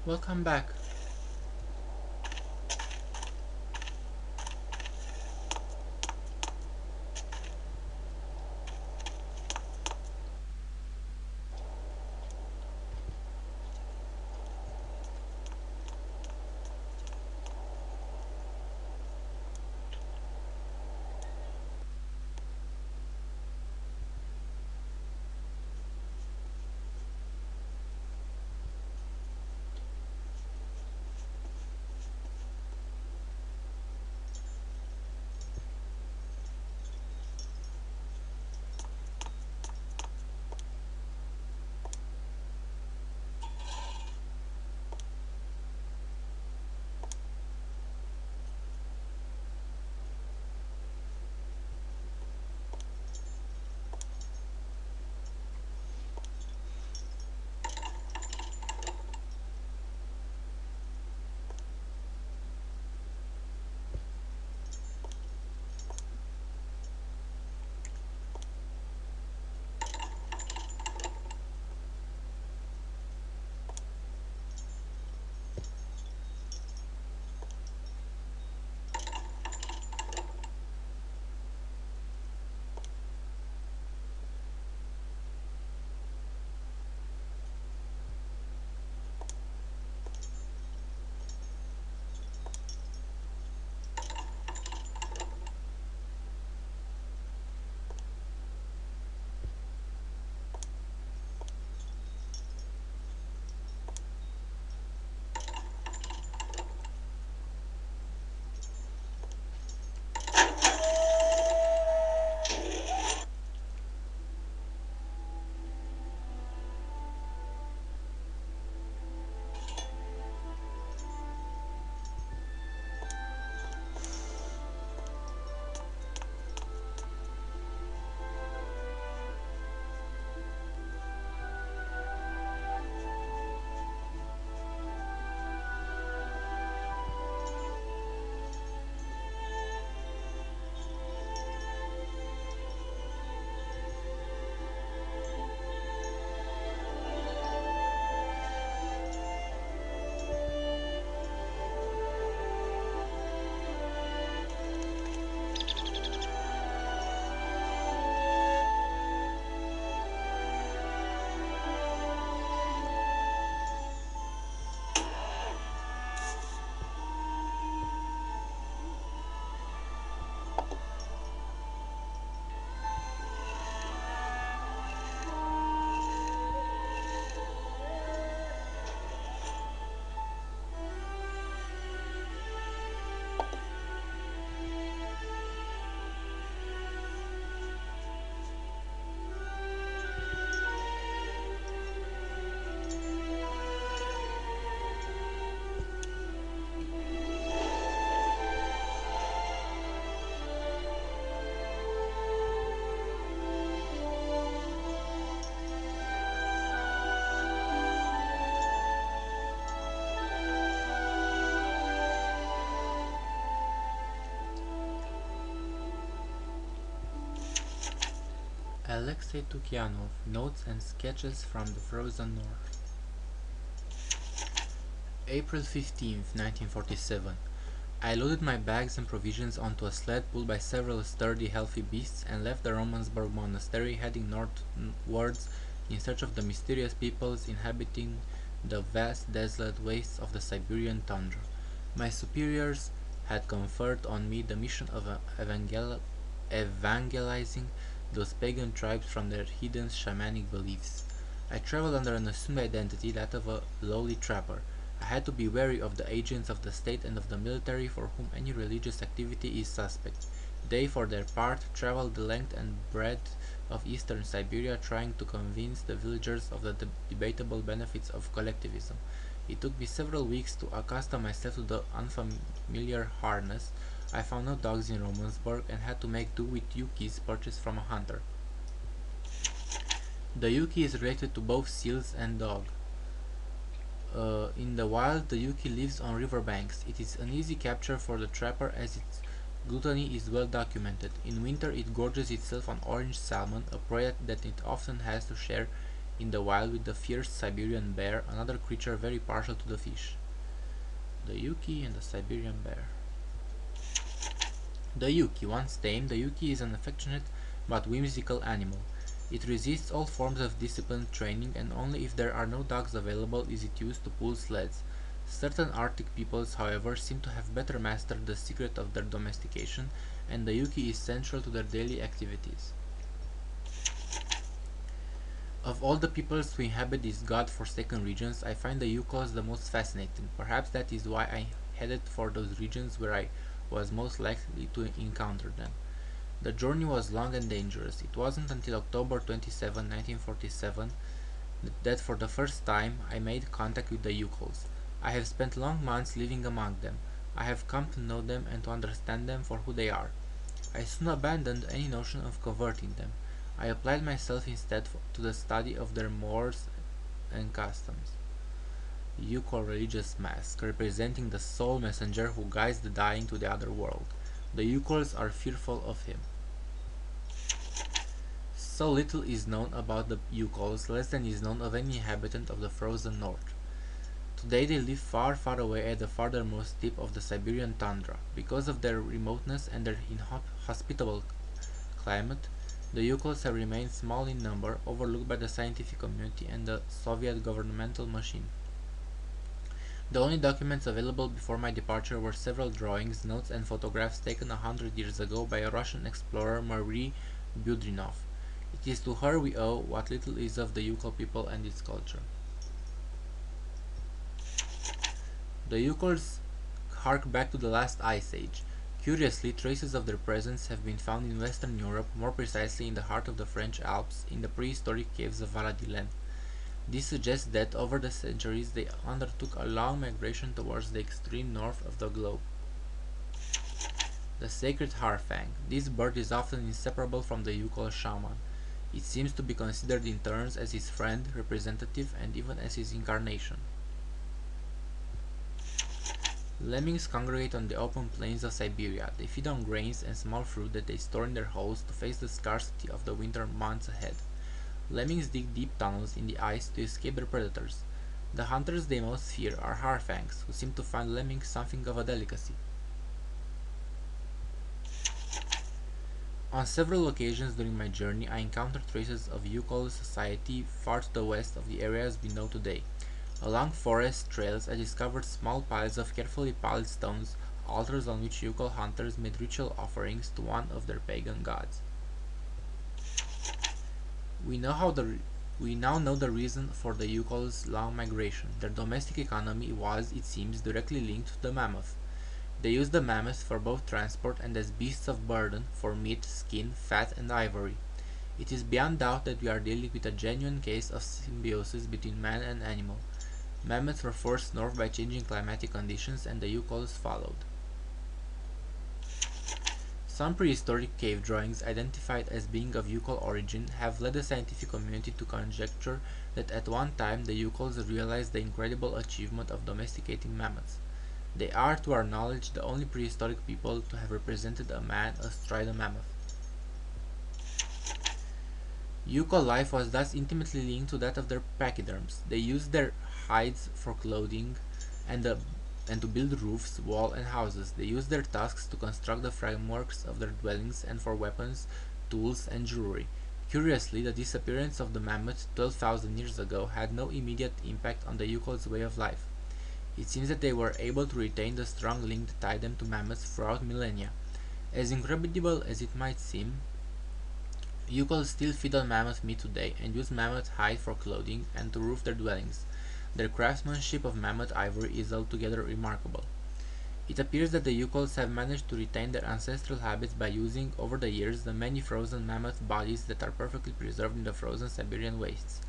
Welcome back. Alexei Tukyanov, Notes and Sketches from the Frozen North. April 15th, 1947. I loaded my bags and provisions onto a sled pulled by several sturdy, healthy beasts and left the Romansburg monastery, heading northwards in search of the mysterious peoples inhabiting the vast desolate wastes of the Siberian tundra. My superiors had conferred on me the mission of evangelizing those pagan tribes from their hidden shamanic beliefs. I traveled under an assumed identity, that of a lowly trapper. I had to be wary of the agents of the state and of the military, for whom any religious activity is suspect. They, for their part, traveled the length and breadth of eastern Siberia, trying to convince the villagers of the debatable benefits of collectivism. It took me several weeks to accustom myself to the unfamiliar harness. I found no dogs in Romansburg, and had to make do with Yukis purchased from a hunter. The Yuki is related to both seals and dog. In the wild, the Yuki lives on river banks. It is an easy capture for the trapper, as its gluttony is well documented. In winter it gorges itself on orange salmon, a prey that it often has to share in the wild with the fierce Siberian bear, another creature very partial to the fish. The Yuki and the Siberian bear. The Yuki. Once tamed, the Yuki is an affectionate but whimsical animal. It resists all forms of disciplined training, and only if there are no dogs available is it used to pull sleds. Certain Arctic peoples, however, seem to have better mastered the secret of their domestication, and the Yuki is central to their daily activities. Of all the peoples who inhabit these god-forsaken regions, I find the Yukos the most fascinating. Perhaps that is why I headed for those regions where I was most likely to encounter them. The journey was long and dangerous. It wasn't until October 27, 1947, that for the first time I made contact with the Yukols. I have spent long months living among them. I have come to know them and to understand them for who they are. I soon abandoned any notion of converting them. I applied myself instead to the study of their mores and customs. Yukol religious mask, representing the soul messenger who guides the dying to the other world. The Yukols are fearful of him. So little is known about the Yukols, less than is known of any inhabitant of the frozen north. Today they live far, far away at the farthermost tip of the Siberian tundra. Because of their remoteness and their inhospitable climate, the Yukols have remained small in number, overlooked by the scientific community and the Soviet governmental machine. The only documents available before my departure were several drawings, notes, and photographs taken 100 years ago by a Russian explorer, Marie Budrinov. It is to her we owe what little is of the Yukol people and its culture. The Yukols hark back to the last ice age. Curiously, traces of their presence have been found in Western Europe, more precisely in the heart of the French Alps, in the prehistoric caves of Varadillen. This suggests that, over the centuries, they undertook a long migration towards the extreme north of the globe. The sacred harfang. This bird is often inseparable from the Yukol shaman. It seems to be considered in turns as his friend, representative, and even as his incarnation. Lemmings congregate on the open plains of Siberia. They feed on grains and small fruit that they store in their holes to face the scarcity of the winter months ahead. Lemmings dig deep tunnels in the ice to escape their predators. The hunters they most fear are harfangs, who seem to find lemmings something of a delicacy. On several occasions during my journey, I encountered traces of Yukol society far to the west of the areas we know today. Along forest trails, I discovered small piles of carefully piled stones, altars on which Yukol hunters made ritual offerings to one of their pagan gods. We now know the reason for the Yukol's long migration. Their domestic economy was, it seems, directly linked to the mammoth. They used the mammoth for both transport and as beasts of burden for meat, skin, fat, and ivory. It is beyond doubt that we are dealing with a genuine case of symbiosis between man and animal. Mammoths were forced north by changing climatic conditions, and the Yukols followed. Some prehistoric cave drawings identified as being of Yukol origin have led the scientific community to conjecture that at one time the Yukols realized the incredible achievement of domesticating mammoths. They are, to our knowledge, the only prehistoric people to have represented a man astride a mammoth. Yukol life was thus intimately linked to that of their pachyderms. They used their hides for clothing and to build roofs, walls, and houses. They used their tusks to construct the frameworks of their dwellings and for weapons, tools, and jewelry. Curiously, the disappearance of the mammoth 12,000 years ago had no immediate impact on the Yukol's way of life. It seems that they were able to retain the strong link that tied them to mammoths throughout millennia. As incredible as it might seem, Yukols still feed on mammoth meat today and use mammoth hide for clothing and to roof their dwellings. Their craftsmanship of mammoth ivory is altogether remarkable. It appears that the Yukols have managed to retain their ancestral habits by using, over the years, the many frozen mammoth bodies that are perfectly preserved in the frozen Siberian wastes.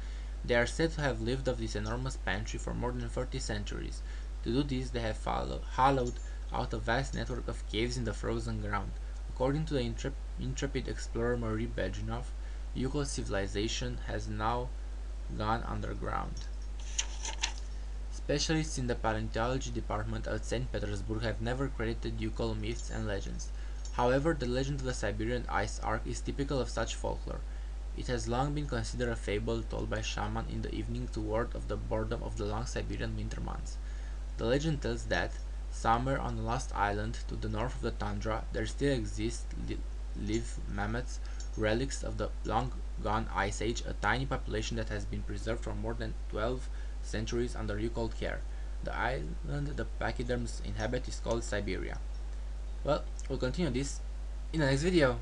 They are said to have lived off this enormous pantry for more than 30 centuries. To do this, they have hollowed out a vast network of caves in the frozen ground. According to the intrepid explorer Marie Budrinov, Yukol civilization has now gone underground. Specialists in the paleontology department at St. Petersburg have never credited Yukol myths and legends. However, the legend of the Siberian ice arc is typical of such folklore. It has long been considered a fable told by shaman in the evening to ward off the boredom of the long Siberian winter months. The legend tells that, somewhere on a lost island to the north of the tundra, there still live mammoths, relics of the long-gone Ice Age, a tiny population that has been preserved for more than 12 centuries under Yukold care. The island the pachyderms inhabit is called Syberia. Well, we'll continue this in the next video.